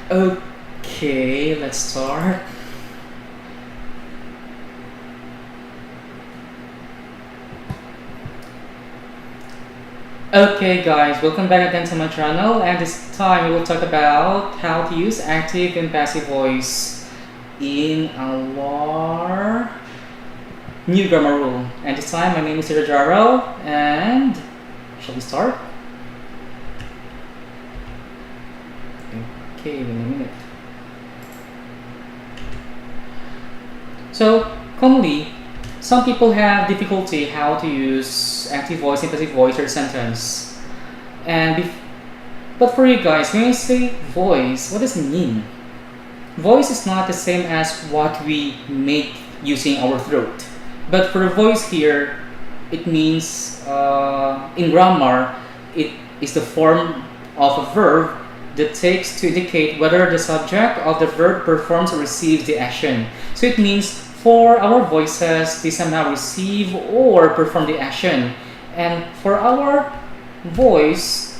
Okay, let's start. Okay guys, welcome back again to my channel, and this time we will talk about how to use active and passive voice in our new grammar rule. And this time my name is Rajaro, and shall we start? Okay, wait a minute. So commonly, some people have difficulty how to use active voice and passive voice or sentence. But for you guys, when you say voice, what does it mean? Voice is not the same as what we make using our throat. But for the voice here, it means in grammar, it is the form of a verb that takes to indicate whether the subject of the verb performs or receives the action. So it means for our voices, they somehow receive or perform the action. And for our voice,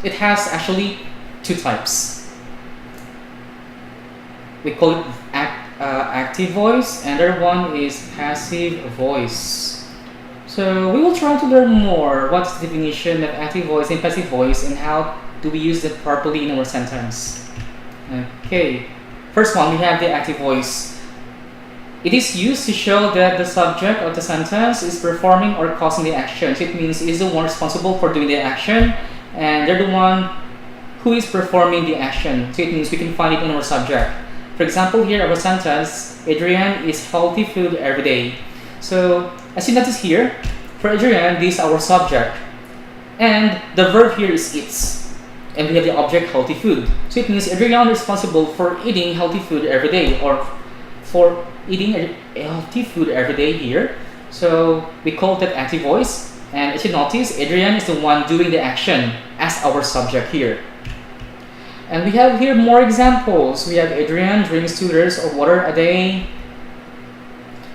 it has actually two types. We call it active voice, and the other one is passive voice. So we will try to learn more what's the definition of active voice and passive voice and how do we use it properly in our sentence. Okay, first one, we have the active voice. It is used to show that the subject of the sentence is performing or causing the action. So it means it is the one responsible for doing the action, and they're the one who is performing the action. So it means we can find it in our subject. For example, here our sentence, Adrian is healthy food every day. So as you notice here, for Adrian, this is our subject, and the verb here is eats, and we have the object healthy food. So it means Adrian is responsible for eating healthy food every day, or for eating a healthy food every day here. So we call that active voice, and as you notice, Adrian is the one doing the action as our subject here. And we have here more examples. We have Adrian drinks 2 liters of water a day.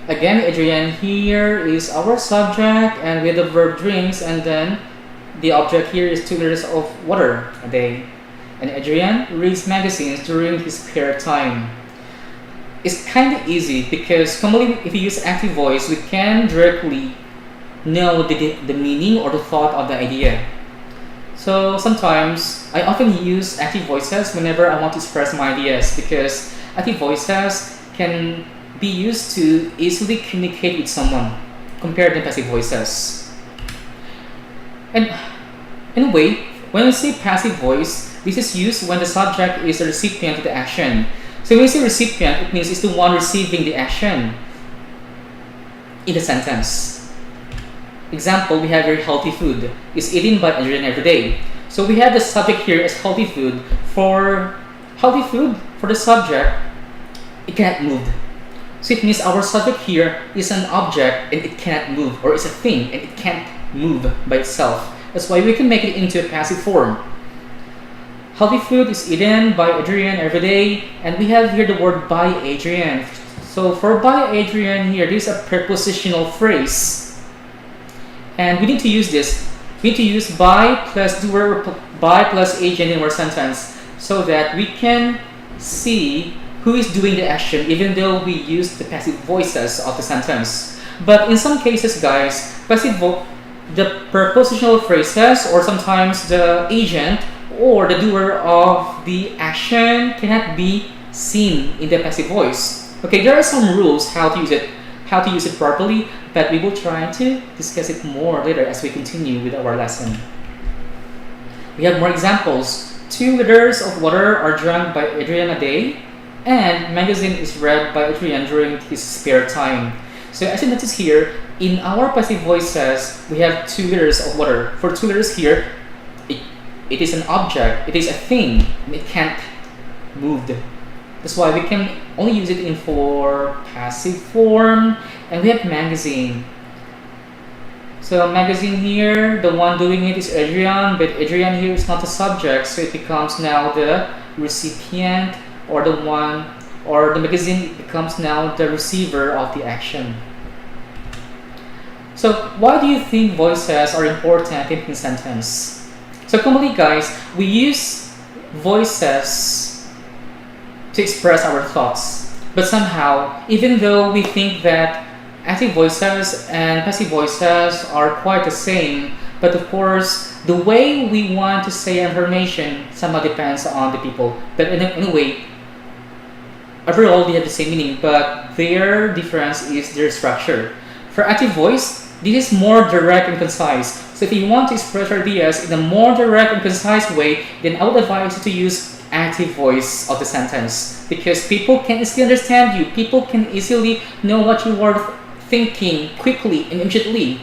Again, Adrian here is our subject, and with the verb drinks, and then the object here is 2 liters of water a day. And Adrian reads magazines during his spare time. It's kind of easy because commonly if you use active voice, we can directly know the meaning or the thought of the idea. So sometimes I often use active voices whenever I want to express my ideas, because active voices can be used to easily communicate with someone compared to passive voices. And in a way, when we say passive voice, this is used when the subject is the recipient of the action. So when we say recipient, it means it's the one receiving the action in the sentence. Example, we have very healthy food is eaten by Adrian every day. So we have the subject here as healthy food. For healthy food, for the subject, it cannot move. So it means our subject here is an object and it cannot move, or is a thing and it can't move by itself. That's why we can make it into a passive form. Healthy food is eaten by Adrian every day, and we have here the word by Adrian. So for by Adrian here, this is a prepositional phrase. And we need to use this. We need to use by plus doer, by plus agent in our sentence, so that we can see who is doing the action even though we use the passive voices of the sentence. But in some cases, guys, the prepositional phrases, or sometimes the agent or the doer of the action cannot be seen in the passive voice. Okay, there are some rules how to use it properly, but we will try to discuss it more later as we continue with our lesson. We have more examples. 2 liters of water are drunk by Adrian a day, and magazine is read by Adrian during his spare time. So as you notice here, in our passive voices, we have 2 liters of water. For 2 liters here, it is an object, it is a thing, and it can't move. That's why we can only use it in for passive form. And we have magazine. So magazine here, the one doing it is Adrian, but Adrian here is not the subject, so it becomes now the recipient, or the one, or the magazine becomes now the receiver of the action. So why do you think voices are important in a sentence? So commonly, guys, we use voices to express our thoughts. But somehow, even though we think that active voices and passive voices are quite the same, but of course, the way we want to say information somehow depends on the people. But in a way, overall they have the same meaning, but their difference is their structure. For active voice, this is more direct and concise. So if you want to express your ideas in a more direct and concise way, then I would advise you to use active voice of the sentence, because people can easily understand you. People can easily know what you are thinking quickly and immediately.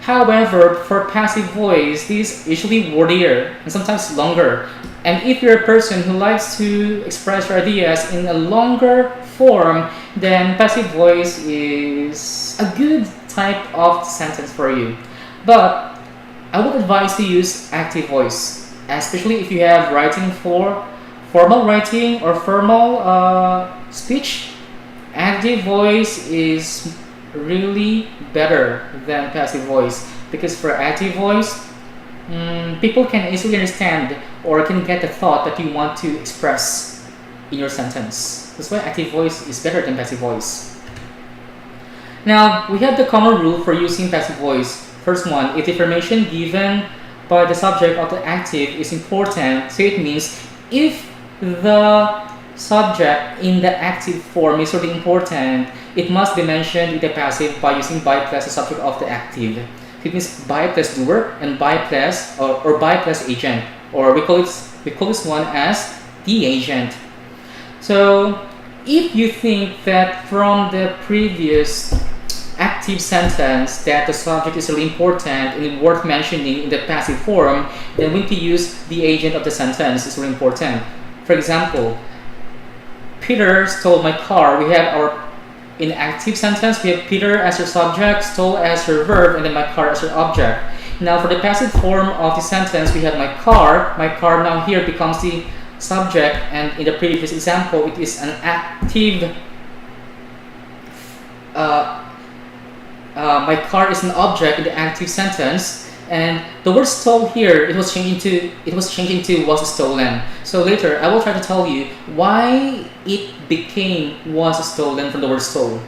However, for passive voice, this is usually wordier and sometimes longer. And if you're a person who likes to express your ideas in a longer form, then passive voice is a good type of sentence for you. But I would advise to use active voice, especially if you have writing for formal writing or formal speech. Active voice is really better than passive voice, because for active voice, people can easily understand or can get the thought that you want to express in your sentence. That's why active voice is better than passive voice. Now, we have the common rule for using passive voice. First one, if the information given by the subject of the active is important, so it means if the subject in the active form is really important, it must be mentioned in the passive by using by plus the subject of the active. It means by plus doer and by plus or by plus agent, or we call this one as the agent. So if you think that from the previous active sentence that the subject is really important and worth mentioning in the passive form, then we need to use the agent of the sentence. It's really important. For example, Peter stole my car. We have our in active sentence, we have Peter as your subject, stole as your verb, and then my car as your object. Now for the passive form of the sentence, we have my car. My car now here becomes the subject, and in the previous example, it is an active. My car is an object in the active sentence, and the word stole here it was changed into was stolen. So later I will try to tell you why it became was stolen from the word stole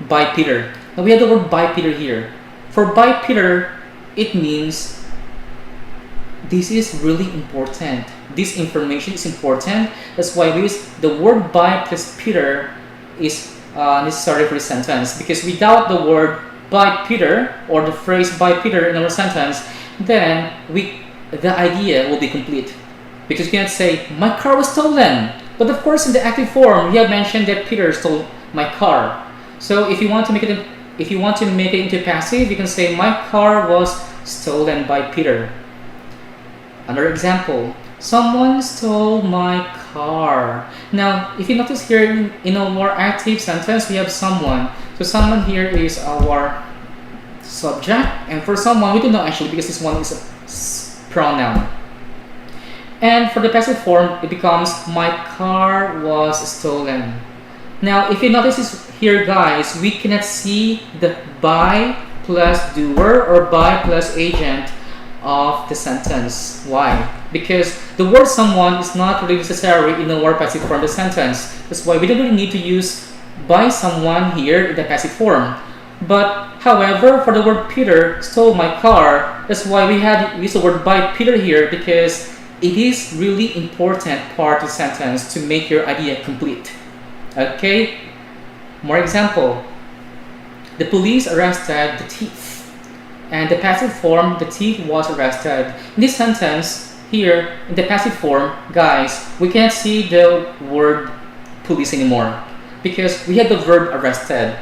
by Peter. Now we have the word by Peter here. For by Peter, it means this is really important. This information is important. That's why we use the word by plus Peter is necessary for the sentence, because without the word by Peter or the phrase by Peter in our sentence, then the idea will be complete, because you cannot say my car was stolen. But of course, in the active form, we have mentioned that Peter stole my car. So if you want to make it into passive, you can say my car was stolen by Peter. Another example: someone stole my car. Now, if you notice here in our active sentence, we have someone. So someone here is our subject, and for someone we don't know actually, because this one is a pronoun. And for the passive form, it becomes my car was stolen. Now, if you notice this here, guys, we cannot see the by plus doer or by plus agent of the sentence. Why? Because the word someone is not really necessary in our passive form of the sentence. That's why we don't really need to use by someone here in the passive form. But however, for the word Peter stole my car, that's why we had used the word by Peter here, because it is really important part of the sentence to make your idea complete. Okay? More example. The police arrested the thief. And the passive form, the thief was arrested. In this sentence here, in the passive form, guys, we can't see the word police anymore, because we have the verb arrested.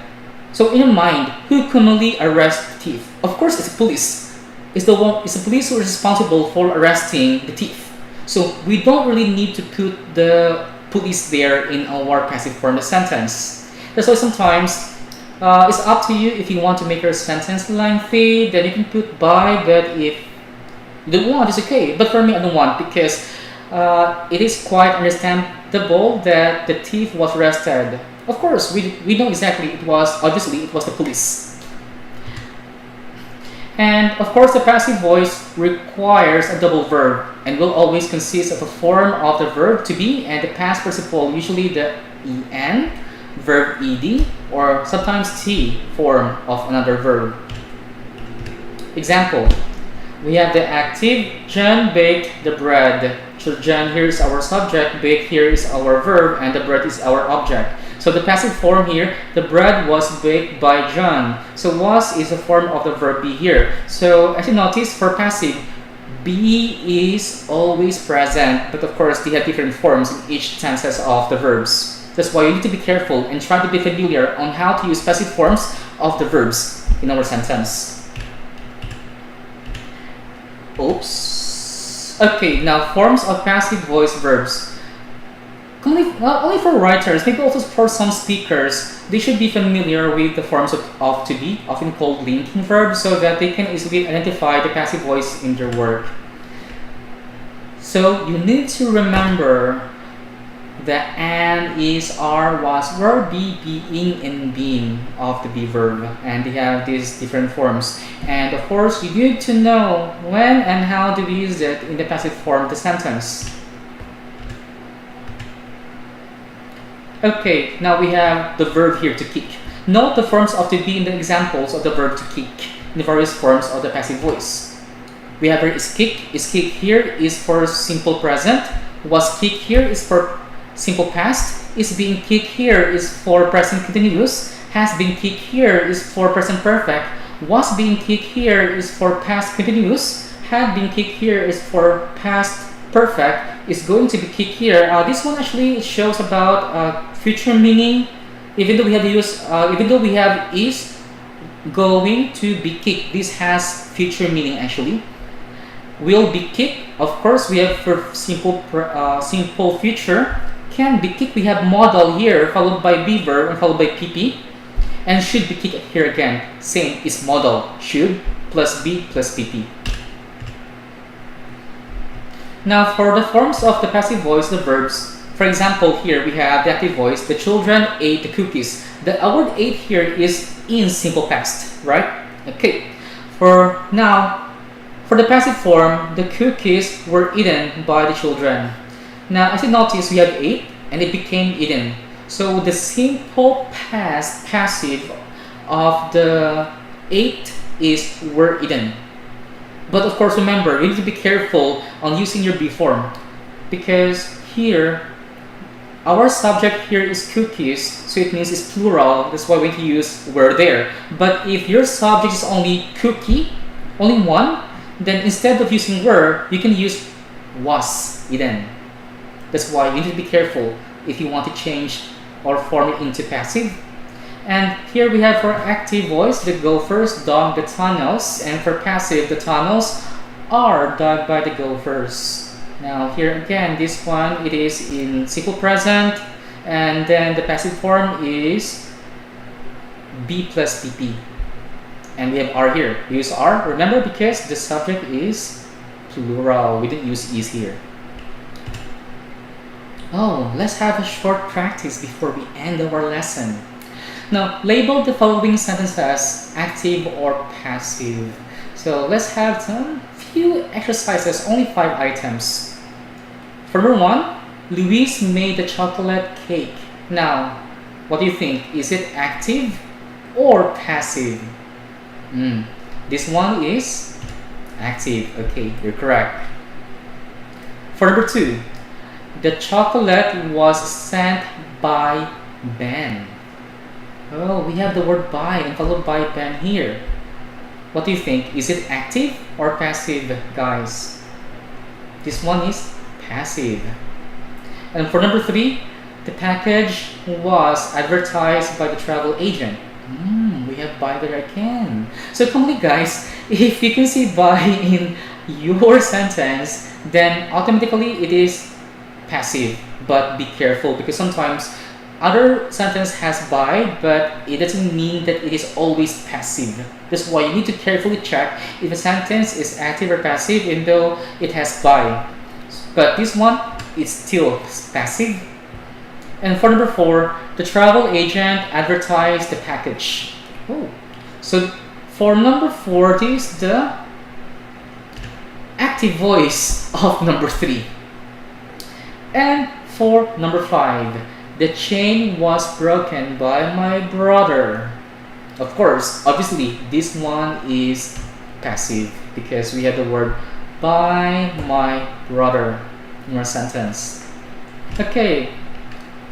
So in your mind, who commonly arrests the thief? Of course, it's the police. It's the police who is responsible for arresting the thief. So we don't really need to put the police there in our passive form of the sentence. That's why sometimes it's up to you. If you want to make your sentence lengthy, then you can put by, but if you don't want, it's okay. But for me, I don't want, because it is quite understandable that the thief was arrested. Of course, we know exactly it was the police. And of course, the passive voice requires a double verb and will always consist of a form of the verb to be and the past participle, usually the en, verb ed, or sometimes t form of another verb. Example, we have the active, John baked the bread. So John here is our subject, bake here is our verb, and the bread is our object. So the passive form here, the bread was baked by John. So was is a form of the verb be here. So as you notice, for passive, be is always present, but of course they have different forms in each tenses of the verbs. That's why you need to be careful and try to be familiar on how to use passive forms of the verbs in our sentence. Oops. Okay, now forms of passive voice verbs. Not only for writers, maybe also for some speakers, they should be familiar with the forms of to be, often called linking verbs, so that they can easily identify the passive voice in their work. So you need to remember that an, is, are, was, were, be, being, and being of the be verb, and they have these different forms. And of course, you need to know when and how to use it in the passive form of the sentence. Okay, now we have the verb here to kick. Note the forms of to be in the examples of the verb to kick in the various forms of the passive voice. We have here is kick. Is kick here is for simple present. Was kick here is for simple past. Is being kicked here is for present continuous. Has been kicked here is for present perfect. Was being kicked here is for past continuous. Had been kicked here is for past perfect. Is going to be kicked here. This one actually shows about future meaning. Even though we have is going to be kicked, this has future meaning actually. Will be kicked. Of course, we have for simple future. Can be kicked. We have modal here, followed by be verb and followed by pp. And should be kicked here again. Same is modal. Should plus be plus pp. Now for the forms of the passive voice, the verbs. For example, here we have the active voice. The children ate the cookies. The word ate here is in simple past, right? Okay. For the passive form, the cookies were eaten by the children. Now, as you notice, we have ate and it became eaten. So the simple past passive of the ate is were eaten. But of course, remember, you need to be careful on using your be form, because here, our subject here is cookies, so it means it's plural. That's why we need to use were there. But if your subject is only cookie, only one, then instead of using were, you can use was eaten. That's why you need to be careful if you want to change or form it into passive. And here we have for active voice, the gophers dug the tunnels, and for passive, the tunnels are dug by the gophers. Now here again, this one, it is in simple present, and then the passive form is be plus pp. And we have are here. We use are, remember, because the subject is plural. We didn't use is here. Oh, let's have a short practice before we end our lesson. Now, label the following sentences active or passive. So let's have some few exercises, only 5 items. For number 1, Luis made the chocolate cake. Now, what do you think? Is it active or passive? This one is active. Okay, you're correct. For number 2, the chocolate was sent by Ben. Oh, we have the word by and followed by Ben here. What do you think? Is it active or passive, guys? This one is passive. And for number 3, the package was advertised by the travel agent. We have by there again. So come on, guys, if you can see by in your sentence, then automatically it is passive. But be careful, because sometimes other sentence has by, but it doesn't mean that it is always passive. That's why you need to carefully check if a sentence is active or passive, even though it has by. But this one is still passive. And for number 4, the travel agent advertised the package. Oh, so For number 4, this is the active voice of number 3. And for number 5, the chain was broken by my brother. Of course, obviously, this one is passive because we have the word by my brother in our sentence. Okay,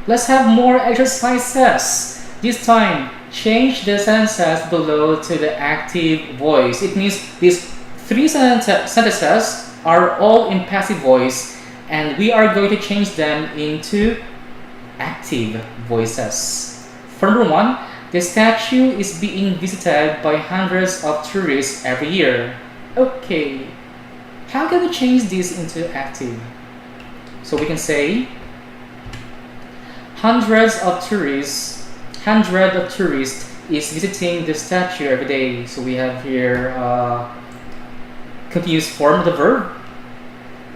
let's have more exercises. This time, change the sentences below to the active voice. It means these 3 sentences are all in passive voice, and we are going to change them into active voices. For number 1, the statue is being visited by hundreds of tourists every year. Okay, how can we change this into active? So we can say hundred of tourists is visiting the statue every day. So we have here continuous form of the verb.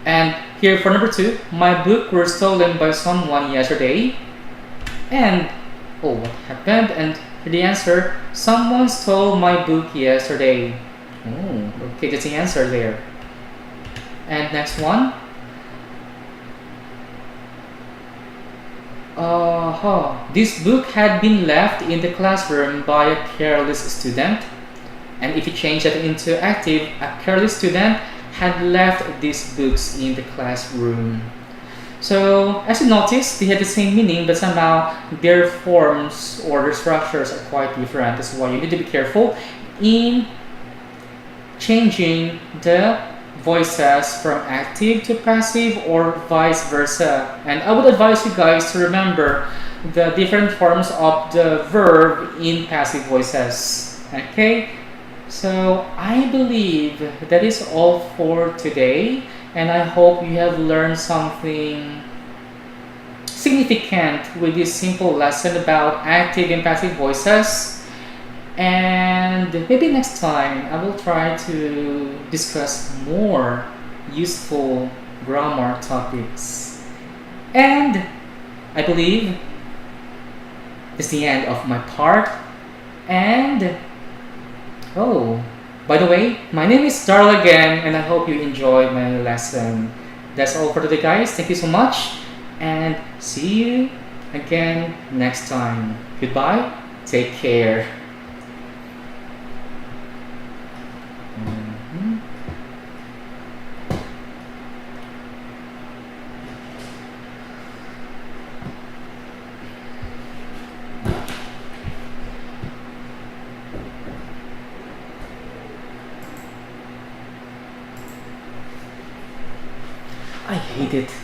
And here for number 2, my book was stolen by someone yesterday. And oh, what happened? And the answer, someone stole my book yesterday. Oh, okay, that's the answer there. And next one. This book had been left in the classroom by a careless student. And if you change that into active, a careless student had left these books in the classroom. So, as you notice, they have the same meaning, but somehow their forms or their structures are quite different. That's why you need to be careful in changing the voices from active to passive or vice versa. And I would advise you guys to remember the different forms of the verb in passive voices. Okay? So I believe that is all for today, and I hope you have learned something significant with this simple lesson about active and passive voices. And maybe next time I will try to discuss more useful grammar topics. And I believe this is the end of my part. And oh, by the way, my name is Darl again, and I hope you enjoyed my lesson. That's all for today, guys. Thank you so much, and see you again next time. Goodbye. Take care. I hate it.